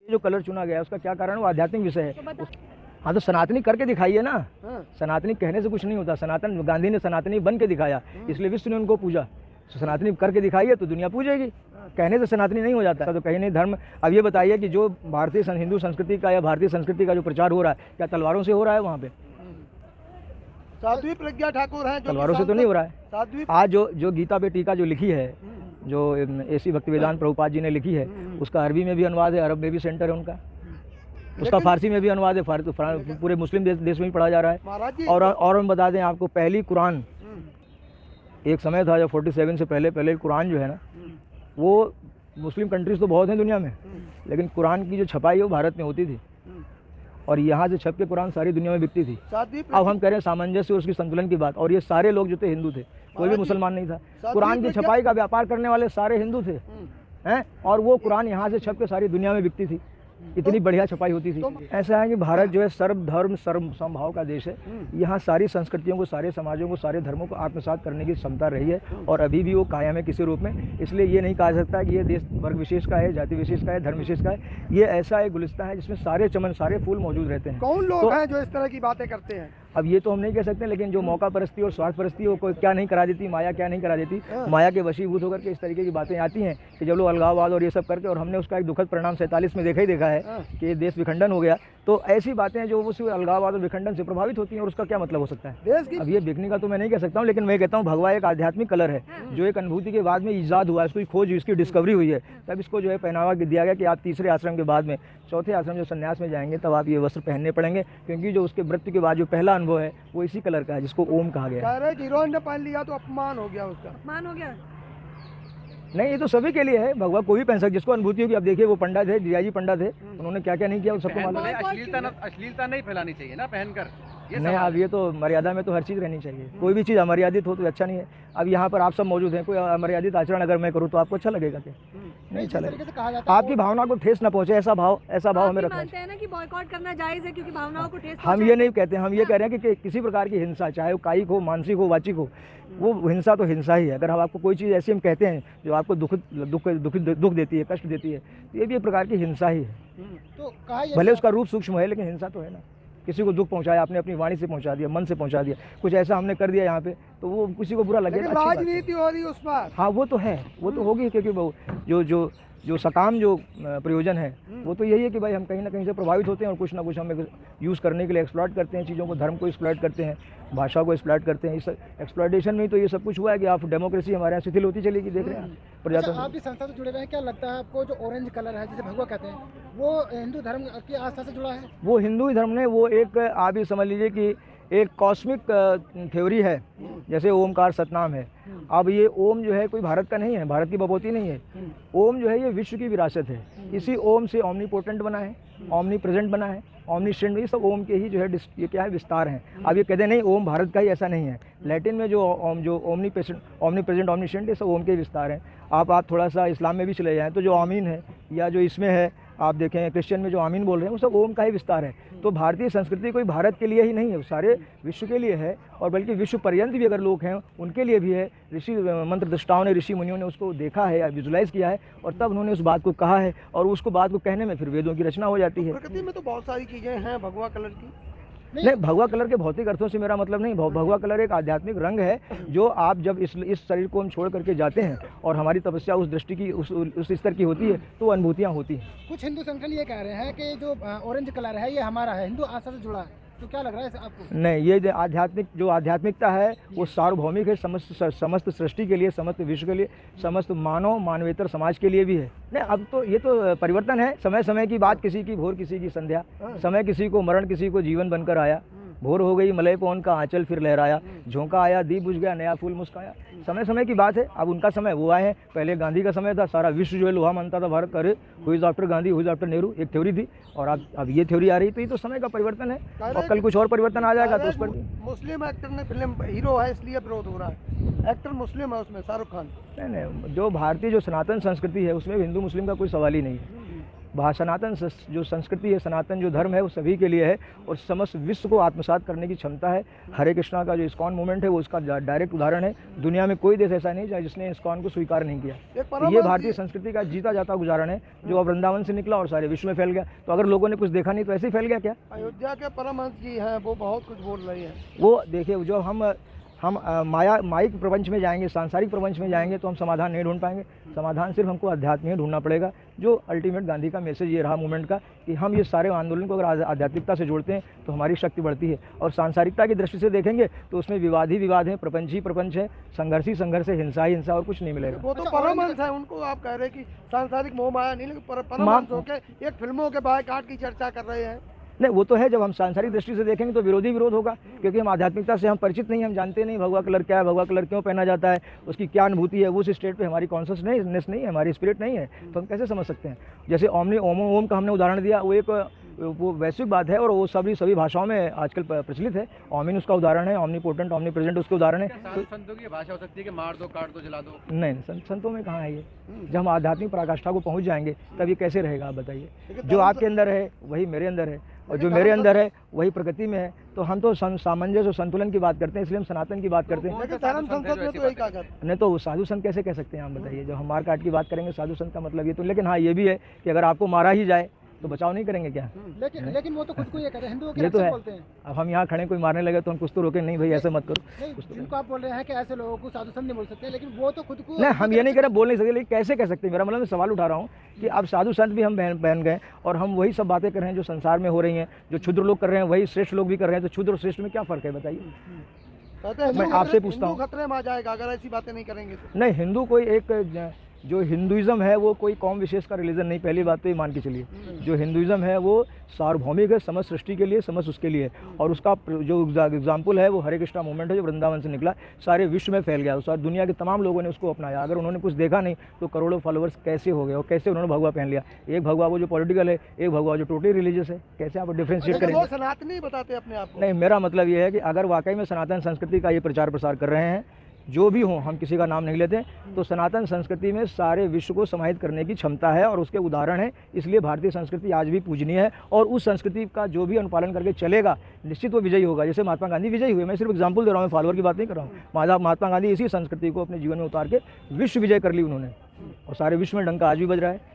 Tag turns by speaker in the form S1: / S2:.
S1: जो कलर चुना गया उसका क्या कारण, वो आध्यात्मिक विषय है। हाँ तो सनातनी करके दिखाइए ना। सनातनी कहने से कुछ नहीं होता। सनातन गांधी ने सनातनी बन के दिखाया, इसलिए विश्व ने उनको पूजा। तो सनातनी करके दिखाइए तो दुनिया पूजेगी। कहने से सनातनी नहीं हो जाता। तो कहीं नहीं धर्म। अब ये बताइए कि जो भारतीय हिंदू संस्कृति का या भारतीय संस्कृति का जो प्रचार हो रहा है, क्या तलवारों से हो रहा है? वहाँ पे
S2: साध्वी प्रज्ञा ठाकुर हैं,
S1: तलवारों से तो नहीं हो रहा है। आज जो गीता पे टीका जो लिखी है, जो ऐसी भक्तिवेदांत प्रभुपाद जी ने लिखी है, उसका अरबी में भी अनुवाद है, अरब में भी सेंटर है उनका, उसका फारसी में भी अनुवाद है, पूरे मुस्लिम देश में भी पढ़ा जा रहा है। और हम बता दें आपको, पहली कुरान, एक समय था जब 47 से पहले कुरान जो है ना, वो मुस्लिम कंट्रीज तो बहुत हैं दुनिया में, लेकिन कुरान की जो छपाई है वो भारत में होती थी, और यहाँ से छप के कुरान सारी दुनिया में बिकती थी। अब हम कह रहे हैं सामंजस्य और उसकी संतुलन की बात, और ये सारे लोग जो थे हिंदू थे, कोई भी मुसलमान नहीं था। कुरान की छपाई का व्यापार करने वाले सारे हिंदू थे हैं, और वो कुरान यहाँ से छप के सारी दुनिया में बिकती थी। इतनी बढ़िया छपाई होती थी। ऐसा है कि भारत जो है सर्वधर्म सर्व समभाव का देश है। यहाँ सारी संस्कृतियों को, सारे समाजों को, सारे धर्मों को आत्मसात करने की क्षमता रही है, और अभी भी वो कायम है किसी रूप में। इसलिए ये नहीं कहा सकता कि ये देश वर्ग विशेष का है, जाति विशेष का है, धर्म विशेष का है। ये ऐसा एक गुलिस्ता है जिसमें सारे चमन, सारे फूल मौजूद रहते हैं।
S2: कौन लोग हैं जो इस तरह की बातें करते हैं?
S1: अब ये तो हम नहीं कह सकते, लेकिन जो मौका परस्ती और स्वार्थ परस्ती वो कोई क्या नहीं करा देती, माया क्या नहीं करा देती। माया के वशीभूत होकर के इस तरीके की बातें आती हैं कि जब लोग अलगाववाद और ये सब करके, और हमने उसका एक दुखद परिणाम 47 में देखा ही देखा है कि देश विखंडन हो गया। तो ऐसी बातें हैं जो उस अलगाववाद और विखंडन से प्रभावित होती हैं, और उसका क्या मतलब हो सकता है? अब ये बिकने का तो मैं नहीं कह सकता हूँ, लेकिन मैं कहता हूँ भगवा एक आध्यात्मिक कलर है जो एक अनुभूति के बाद में ईजाद हुआ, इसकी खोज, इसकी डिस्कवरी हुई है, तब इसको जो है पहनावा दिया गया कि आप तीसरे आश्रम के बाद में, चौथे आश्रम जो संन्यास में जाएंगे, तब आप ये वस्त्र पहनने पड़ेंगे, क्योंकि जो उसके मृत्यु के बाद जो पहला अनुभव है वो इसी कलर का है, जिसको ओम कहा गया है।
S2: हीरोइन ने पहन लिया तो अपमान हो गया, उसका
S3: अपमान हो गया।
S1: नहीं, ये तो सभी के लिए है, भगवा कोई भी पहन सकता, जिसको अनुभूति होगी। अब देखिए वो पंडित थे, डीआईजी पंडित थे, उन्होंने क्या क्या नहीं किया, सबको मालूम है।
S4: अश्लीलता नहीं फैलानी चाहिए ना पहनकर।
S1: नहीं, अब ये तो मर्यादा में तो हर चीज़ रहनी चाहिए। कोई भी चीज़ अमर्यादित हो तो अच्छा नहीं है। अब यहाँ पर आप सब मौजूद हैं, कोई अमर्यादित आचरण अगर मैं करूँ तो आपको अच्छा लगेगा क्या? नहीं अच्छा लगेगा। आपकी भावना को ठेस न पहुँचे, ऐसा भाव हमें रखना
S3: मानते हैं ना कि बॉयकॉट करना जायज़ है क्योंकि भावनाओं को ठेस
S1: हम ये नहीं कहते, हम ये कह रहे हैं कि किसी प्रकार की हिंसा, चाहे वो कायिक हो, मानसिक हो, वाचिक हो, वो हिंसा तो हिंसा ही है। अगर हम आपको कोई चीज़ ऐसी हम कहते हैं जो आपको दुख देती है, कष्ट देती है, तो ये भी एक प्रकार की हिंसा ही है।
S2: तो
S1: भले उसका रूप सूक्ष्म है, लेकिन हिंसा तो है ना। किसी को दुख पहुंचाया, आपने अपनी वाणी से पहुंचा दिया, मन से पहुंचा दिया, कुछ ऐसा हमने कर दिया यहाँ पे, तो वो किसी को बुरा लगेगा।
S2: राजनीति हो रही उस पर।
S1: हाँ वो तो है, वो तो होगी, क्योंकि वो जो सकाम जो प्रयोजन है वो तो यही है कि भाई हम कहीं ना कहीं से प्रभावित होते हैं, और कुछ ना कुछ हम यूज़ करने के लिए एक्सप्लॉइट करते हैं चीज़ों को, धर्म को एक्सप्लॉइट करते हैं, भाषा को एक्सप्लॉइट करते हैं। इस एक्सप्लॉइटेशन में तो ये सब कुछ हुआ है कि आप डेमोक्रेसी हमारे यहाँ शिथिल होती चलेगी, देख रहे हैं प्रजातंत्र।
S2: आप भी संस्था से जुड़े हुए हैं, क्या लगता है आपको जो ऑरेंज कलर है जिसे भगवा कहते हैं, वो हिंदू धर्म की आस्था से जुड़ा है?
S1: वो हिंदू धर्म ने, वो एक आप ये समझ लीजिए कि एक कॉस्मिक थ्योरी है, जैसे ओमकार सतनाम है। अब ये ओम जो है कोई भारत का नहीं है, भारत की बपोती नहीं है। ओम जो है ये विश्व की विरासत है। इसी ओम से ओमनीपोटेंट बना है, ओमनी प्रेजेंट बना है, ओमनीसेंट, ये सब ओम के ही जो है ये क्या है, विस्तार हैं। अब ये कहते नहीं ओम भारत का ही, ऐसा नहीं है। लैटिन में जो ओमनी प्रेजेंट, ओमनीसेंट, ये सब ओम के विस्तार हैं। आप थोड़ा सा इस्लाम में भी चले जाएँ तो जो आमीन है, या जो इसमें है आप देखें क्रिश्चियन में जो आमीन बोल रहे हैं, वो सब ओम का ही विस्तार है। तो भारतीय संस्कृति कोई भारत के लिए ही नहीं है, सारे विश्व के लिए है, और बल्कि विश्व पर्यंत भी अगर लोग हैं उनके लिए भी है। ऋषि मंत्र दृष्टाओं ने, ऋषि मुनियों ने उसको देखा है, विजुलाइज किया है, और तब उन्होंने उस बात को कहा है, और उसको बात को कहने में फिर वेदों की रचना हो जाती है।
S2: प्रकृति में तो बहुत सारी चीज़ें हैं भगवा कलर की।
S1: नहीं, भगवा कलर के भौतिक अर्थों से मेरा मतलब नहीं। भगवा कलर एक आध्यात्मिक रंग है, जो आप जब इस शरीर को हम छोड़ करके जाते हैं और हमारी तपस्या उस दृष्टि की उस स्तर की होती है, तो अनुभूतियाँ होती हैं।
S2: कुछ हिंदू संगठन ये कह रहे हैं कि जो ऑरेंज कलर है ये हमारा है, हिंदू आस्था से जुड़ा है, तो क्या लग रहा है आपको?
S1: नहीं, ये जो आध्यात्मिकता है वो सार्वभौमिक है, समस्त सृष्टि के लिए, समस्त विश्व के लिए, समस्त मानवेतर समाज के लिए भी है। नहीं, अब तो ये तो परिवर्तन है, समय समय की बात, किसी की भोर किसी की संध्या, समय किसी को मरण किसी को जीवन बनकर आया। भोर हो गई मलय पवन का आंचल फिर लहराया, झोंका आया दीप बुझ गया नया फूल मुस्काया। समय समय की बात है। अब उनका समय वो आए हैं, पहले गांधी का समय था, सारा विश्व जो है लोहा मानता था भारत का। Who is after Gandhi, who is after Nehru, एक थ्योरी थी, और अब ये थ्योरी आ रही। तो ये तो समय का परिवर्तन है, और कल कुछ और परिवर्तन आ जाएगा तो उस पर।
S2: मुस्लिम एक्टर ने फिल्म हीरो है इसलिए विरोध हो रहा है, एक्टर मुस्लिम है उसमें, शाहरुख खान।
S1: नहीं, जो भारतीय जो सनातन संस्कृति है उसमें हिंदू मुस्लिम का कोई सवाल ही नहीं है। सनातन जो संस्कृति है, सनातन जो धर्म है वो सभी के लिए है और समस्त विश्व को आत्मसात करने की क्षमता है। हरे कृष्णा का जो इस्कॉन मूवमेंट है वो उसका डायरेक्ट उदाहरण है। दुनिया में कोई देश ऐसा नहीं है जिसने इस्कॉन को स्वीकार नहीं किया। तो ये भारतीय संस्कृति का जीता जाता उदाहरण है जो अब वृंदावन से निकला और सारे विश्व में फैल गया। तो अगर लोगों ने कुछ देखा नहीं तो ऐसे ही फैल गया क्या?
S2: अयोध्या के परमहंस जी हैं, वो बहुत कुछ बोल रही हैं।
S1: वो देखिए, जो हम माइक प्रपंच में जाएंगे, सांसारिक प्रपंच में जाएंगे तो हम समाधान नहीं ढूंढ पाएंगे। समाधान सिर्फ हमको आध्यात्म में ढूंढना पड़ेगा। जो अल्टीमेट गांधी का मैसेज ये रहा मूवमेंट का कि हम ये सारे आंदोलन को अगर आध्यात्मिकता से जोड़ते हैं तो हमारी शक्ति बढ़ती है। और सांसारिकता की दृष्टि से देखेंगे तो उसमें विवाद ही विवाद है, प्रपंच ही प्रपंच है, संघर्ष ही संघर्ष है, हिंसा ही हिंसा और कुछ नहीं मिलेगा।
S2: वो तो परमहंस है, उनको आप कह रहे हैं कि सांसारिक मोह माया नहीं, लेकिन परमहंस होकर एक फिल्मों के बायकॉट की चर्चा कर रहे हैं।
S1: नहीं, वो तो है। जब हम सांसारिक दृष्टि से देखेंगे तो विरोधी विरोध होगा, क्योंकि हम आध्यात्मिकता से हम परिचित नहीं, हम जानते नहीं भगवा कलर क्या है, भगवा कलर क्यों पहना जाता है, उसकी क्या अनुभूति है। वो उस स्टेट पे हमारी कॉन्शियसनेस नहीं है, हमारी स्पिरिट नहीं है, तो हम कैसे समझ सकते हैं। जैसे ओम का हमने उदाहरण दिया, वो वैश्विक बात है और वो सभी भाषाओं में आजकल प्रचलित है। ओमिन उसका उदाहरण है, ओमनीपोटेंट, ओमनीप्रेजेंट उसके उदाहरण है।
S4: तो संतों की भाषा हो सकती है कि मार दो, काट दो, जला दो?
S1: नहीं, संतों में कहाँ है ये। जब हम आध्यात्मिक पराकाष्ठा को पहुँच जाएंगे तब ये कैसे रहेगा, आप बताइए। जो आपके अंदर है वही मेरे अंदर है और जो मेरे अंदर है वही प्रकृति में है। तो हम तो सामंजस्य और संतुलन की बात करते हैं, इसलिए हम सनातन की बात करते हैं। नहीं तो साधु संत कैसे कह सकते हैं, आप बताइए। जब हम मार काट की बात करेंगे साधु संत का मतलब ये तो। लेकिन हाँ, ये भी है कि अगर आपको मारा ही जाए तो बचाव नहीं करेंगे क्या?
S2: लेकिन वो तो खुद को ये कहते हैं, हिंदुओं के
S1: ये तो है।
S2: बोलते हैं।
S1: अब हम यहाँ खड़े कोई मारने लगे तो हम कुछ तो रोके नहीं, भाई ऐसे मत करो।
S2: जिनको आप बोल रहे हैं कि ऐसे लोगों को साधु संत नहीं बोल सकते, लेकिन वो तो खुद को
S1: नहीं, हम ये नहीं कह रहे बोल नहीं सकते, लेकिन कैसे कह सकते हैं। मेरा मतलब मैं सवाल उठा रहा हूँ कि अब साधु संत भी हम बहन गए और हम वही सब बातें कर रहे हैं जो संसार में हो रही हैं, जो क्षुद्र लोग कर रहे हैं वही श्रेष्ठ लोग भी कर रहे हैं। तो क्षुद्र और श्रेष्ठ में क्या फर्क है, बताइए। मैं आपसे पूछता हूँ,
S2: खतरे में आ जाएगा अगर ऐसी बातें नहीं करेंगे तो।
S1: नहीं, हिंदू कोई एक जो हिंदुइज्म है वो कोई कौम विशेष का रिलीजन नहीं, पहली बात तो ये मान के चलिए। जो हिंदुइज्म है वो सार्वभौमिक है, समस्त सृष्टि के लिए, समस्त उसके लिए। और उसका जो एग्जाम्पल है वो हरे कृष्णा मूवमेंट है जो वृंदावन से निकला, सारे विश्व में फैल गया। सारी दुनिया के तमाम लोगों ने उसको अपनाया। अगर उन्होंने कुछ देखा नहीं तो करोड़ों फॉलोअर्स कैसे हो गए और कैसे उन्होंने भगवा पहन लिया। एक भगवा वो जो पॉलिटिकल है, एक भगवा जो टोटली रिलीजियस है। कैसे आप डिफ्रेंशिएट करेंगे?
S2: सनातनी बताते अपने आप को।
S1: नहीं, मेरा मतलब ये है कि अगर वाकई में सनातन संस्कृति का ये प्रचार प्रसार कर रहे हैं, जो भी हों, हम किसी का नाम नहीं लेते, तो सनातन संस्कृति में सारे विश्व को समाहित करने की क्षमता है और उसके उदाहरण है। इसलिए भारतीय संस्कृति आज भी पूजनीय है और उस संस्कृति का जो भी अनुपालन करके चलेगा निश्चित वो विजयी होगा। जैसे महात्मा गांधी विजयी हुए, मैं सिर्फ एग्जाम्पल दे रहा हूँ, फॉलोअर की बात नहीं कर रहा हूँ। महात्मा गांधी इसी संस्कृति को अपने जीवन में उतार के विश्व विजय कर ली उन्होंने और सारे विश्व में डंका आज भी बज रहा है।